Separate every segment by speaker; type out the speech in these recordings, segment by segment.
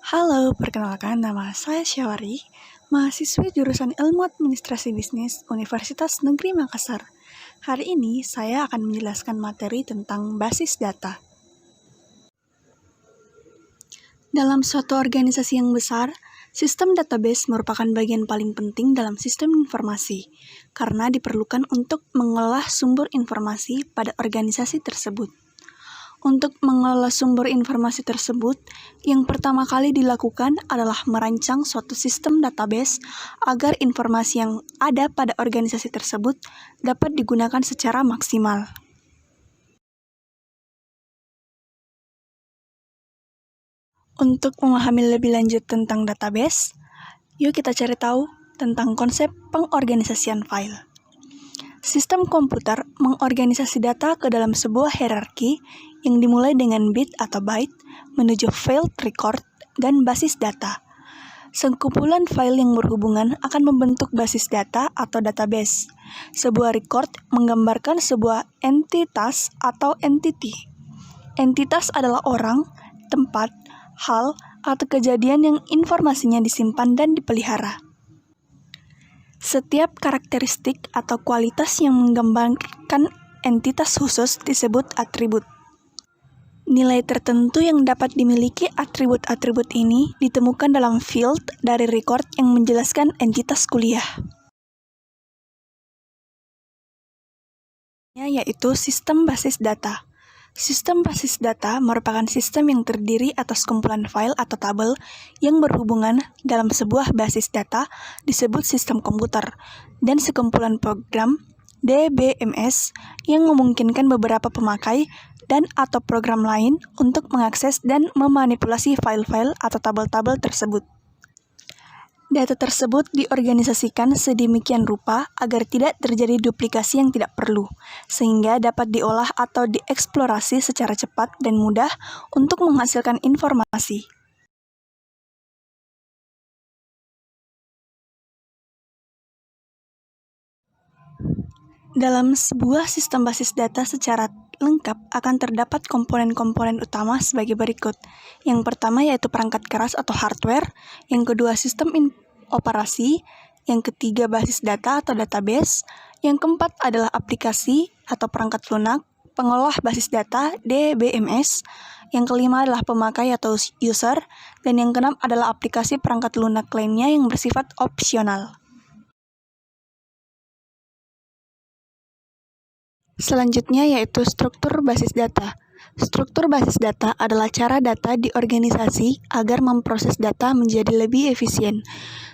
Speaker 1: Halo, perkenalkan nama saya Syawari, mahasiswi jurusan Ilmu Administrasi Bisnis Universitas Negeri Makassar. Hari ini saya akan menjelaskan materi tentang basis data. Dalam suatu organisasi yang besar, sistem database merupakan bagian paling penting dalam sistem informasi, karena diperlukan untuk mengolah sumber informasi pada organisasi tersebut. Untuk mengelola sumber informasi tersebut, yang pertama kali dilakukan adalah merancang suatu sistem database agar informasi yang ada pada organisasi tersebut dapat digunakan secara maksimal. Untuk memahami lebih lanjut tentang database, yuk kita cari tahu tentang konsep pengorganisasian file. Sistem komputer mengorganisasi data ke dalam sebuah hierarki yang dimulai dengan bit atau byte menuju field record dan basis data. Sekumpulan file yang berhubungan akan membentuk basis data atau database. Sebuah record menggambarkan sebuah entitas atau entity. Entitas adalah orang, tempat, hal, atau kejadian yang informasinya disimpan dan dipelihara. Setiap karakteristik atau kualitas yang menggambarkan entitas khusus disebut atribut. Nilai tertentu yang dapat dimiliki atribut-atribut ini ditemukan dalam field dari record yang menjelaskan entitas kuliah, yaitu sistem basis data. Sistem basis data merupakan sistem yang terdiri atas kumpulan file atau tabel yang berhubungan dalam sebuah basis data disebut sistem komputer, dan sekumpulan program DBMS yang memungkinkan beberapa pemakai dan atau program lain untuk mengakses dan memanipulasi file-file atau tabel-tabel tersebut. Data tersebut diorganisasikan sedemikian rupa agar tidak terjadi duplikasi yang tidak perlu, sehingga dapat diolah atau dieksplorasi secara cepat dan mudah untuk menghasilkan informasi. Dalam sebuah sistem basis data secara lengkap akan terdapat komponen-komponen utama sebagai berikut. Yang pertama yaitu perangkat keras atau hardware, yang kedua sistem operasi, yang ketiga basis data atau database, yang keempat adalah aplikasi atau perangkat lunak, pengolah basis data DBMS, yang kelima adalah pemakai atau user, dan yang keenam adalah aplikasi perangkat lunak lainnya yang bersifat opsional. Selanjutnya yaitu struktur basis data. Struktur basis data adalah cara data diorganisasi agar memproses data menjadi lebih efisien.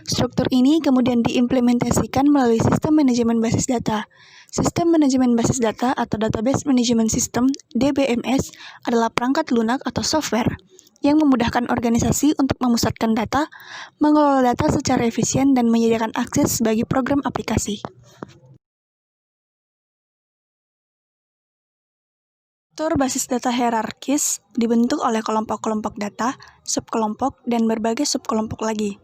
Speaker 1: Struktur ini kemudian diimplementasikan melalui sistem manajemen basis data. Sistem manajemen basis data atau Database Management System (DBMS) adalah perangkat lunak atau software yang memudahkan organisasi untuk memusatkan data, mengelola data secara efisien, dan menyediakan akses bagi program aplikasi. Struktur basis data hierarkis dibentuk oleh kelompok-kelompok data, subkelompok, dan berbagai subkelompok lagi.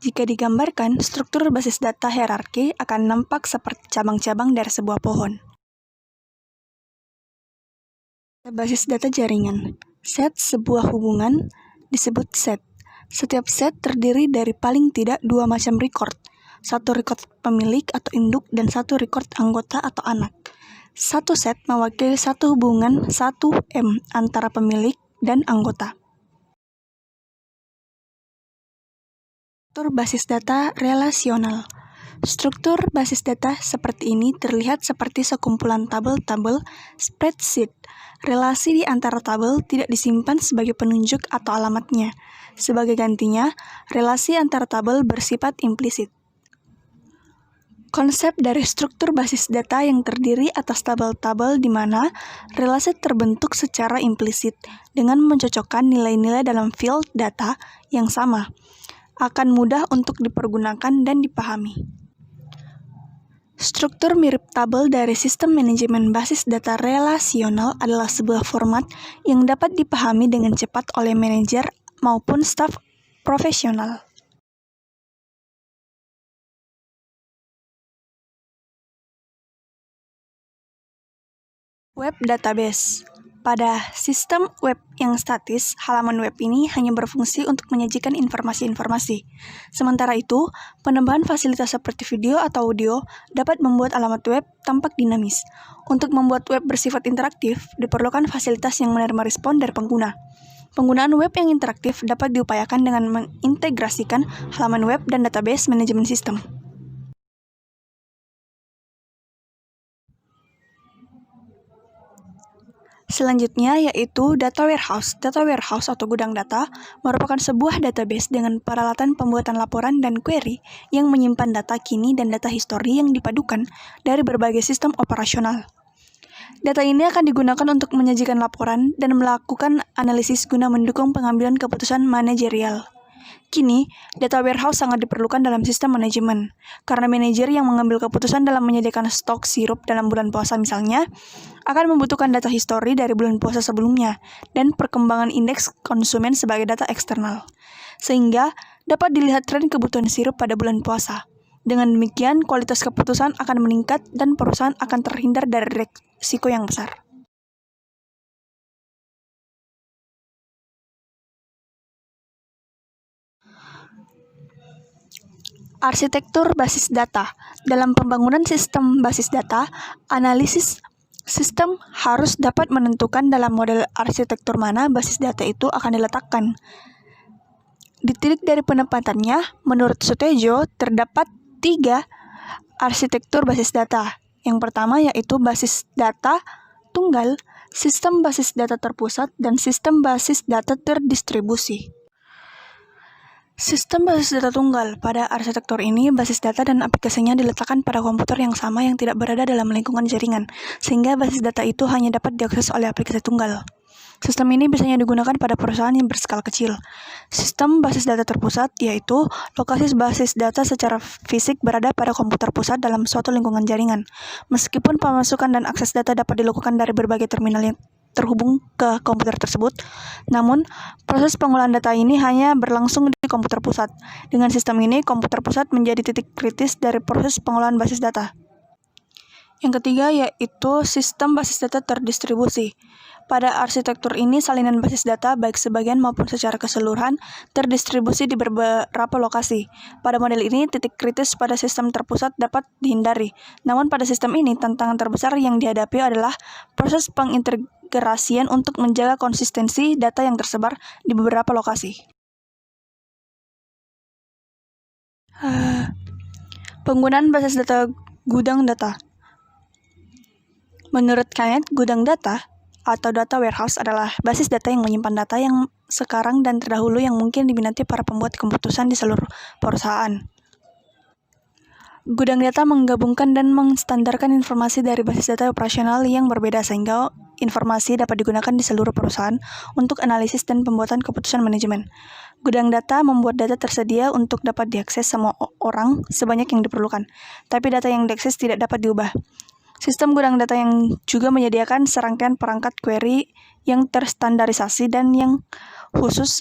Speaker 1: Jika digambarkan, struktur basis data hierarki akan nampak seperti cabang-cabang dari sebuah pohon. Basis data jaringan. Set sebuah hubungan disebut set. Setiap set terdiri dari paling tidak dua macam record. Satu record pemilik atau induk dan satu record anggota atau anak. Satu set mewakili satu hubungan 1M antara pemilik dan anggota. Struktur basis data relasional. Struktur basis data seperti ini terlihat seperti sekumpulan tabel-tabel spreadsheet. Relasi di antara tabel tidak disimpan sebagai penunjuk atau alamatnya. Sebagai gantinya, relasi antara tabel bersifat implisit. Konsep dari struktur basis data yang terdiri atas tabel-tabel di mana relasi terbentuk secara implisit dengan mencocokkan nilai-nilai dalam field data yang sama, akan mudah untuk dipergunakan dan dipahami. Struktur mirip tabel dari sistem manajemen basis data relasional adalah sebuah format yang dapat dipahami dengan cepat oleh manajer maupun staf profesional. Web database. Pada sistem web yang statis, halaman web ini hanya berfungsi untuk menyajikan informasi-informasi. Sementara itu, penambahan fasilitas seperti video atau audio dapat membuat alamat web tampak dinamis. Untuk membuat web bersifat interaktif, diperlukan fasilitas yang menerima respon dari pengguna. Penggunaan web yang interaktif dapat diupayakan dengan mengintegrasikan halaman web dan database manajemen sistem. Selanjutnya yaitu data warehouse. Data warehouse atau gudang data merupakan sebuah database dengan peralatan pembuatan laporan dan query yang menyimpan data kini dan data histori yang dipadukan dari berbagai sistem operasional. Data ini akan digunakan untuk menyajikan laporan dan melakukan analisis guna mendukung pengambilan keputusan manajerial. Kini, data warehouse sangat diperlukan dalam sistem manajemen, karena manajer yang mengambil keputusan dalam menyediakan stok sirup dalam bulan puasa misalnya, akan membutuhkan data histori dari bulan puasa sebelumnya, dan perkembangan indeks konsumen sebagai data eksternal. Sehingga, dapat dilihat tren kebutuhan sirup pada bulan puasa. Dengan demikian, kualitas keputusan akan meningkat dan perusahaan akan terhindar dari risiko yang besar. Arsitektur basis data. Dalam pembangunan sistem basis data, analisis sistem harus dapat menentukan dalam model arsitektur mana basis data itu akan diletakkan. Ditilik dari penempatannya, menurut Sutejo, terdapat 3 arsitektur basis data. Yang pertama yaitu basis data tunggal, sistem basis data terpusat, dan sistem basis data terdistribusi. Sistem basis data tunggal. Pada arsitektur ini, basis data dan aplikasinya diletakkan pada komputer yang sama yang tidak berada dalam lingkungan jaringan, sehingga basis data itu hanya dapat diakses oleh aplikasi tunggal. Sistem ini biasanya digunakan pada perusahaan yang berskala kecil. Sistem basis data terpusat, yaitu lokasi basis data secara fisik berada pada komputer pusat dalam suatu lingkungan jaringan. Meskipun pemasukan dan akses data dapat dilakukan dari berbagai terminal yang terhubung ke komputer tersebut, namun proses pengolahan data ini hanya berlangsung di komputer pusat. Dengan sistem ini, komputer pusat menjadi titik kritis dari proses pengolahan basis data. Yang ketiga yaitu sistem basis data terdistribusi. Pada arsitektur ini, salinan basis data baik sebagian maupun secara keseluruhan terdistribusi di beberapa lokasi. Pada model ini, titik kritis pada sistem terpusat dapat dihindari. Namun pada sistem ini, tantangan terbesar yang dihadapi adalah proses pengintegrasian untuk menjaga konsistensi data yang tersebar di beberapa lokasi. Penggunaan basis data gudang data. Menurut Kenneth, gudang data atau data warehouse adalah basis data yang menyimpan data yang sekarang dan terdahulu yang mungkin diminati para pembuat keputusan di seluruh perusahaan. Gudang data menggabungkan dan menstandarkan informasi dari basis data operasional yang berbeda sehingga informasi dapat digunakan di seluruh perusahaan untuk analisis dan pembuatan keputusan manajemen. Gudang data membuat data tersedia untuk dapat diakses semua orang sebanyak yang diperlukan, tapi data yang diakses tidak dapat diubah. Sistem gudang data yang juga menyediakan serangkaian perangkat query yang terstandarisasi dan yang khusus,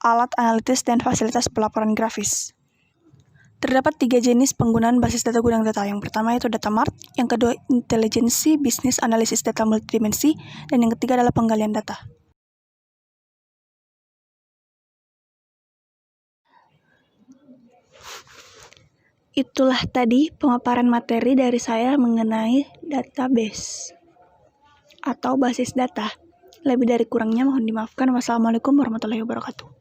Speaker 1: alat analitis, dan fasilitas pelaporan grafis. Terdapat 3 jenis penggunaan basis data gudang data. Yang pertama yaitu data mart, yang kedua intelijensi bisnis analisis data multidimensi, dan yang ketiga adalah penggalian data. Itulah tadi pemaparan materi dari saya mengenai database atau basis data. Lebih dari kurangnya mohon dimaafkan. Wassalamualaikum warahmatullahi wabarakatuh.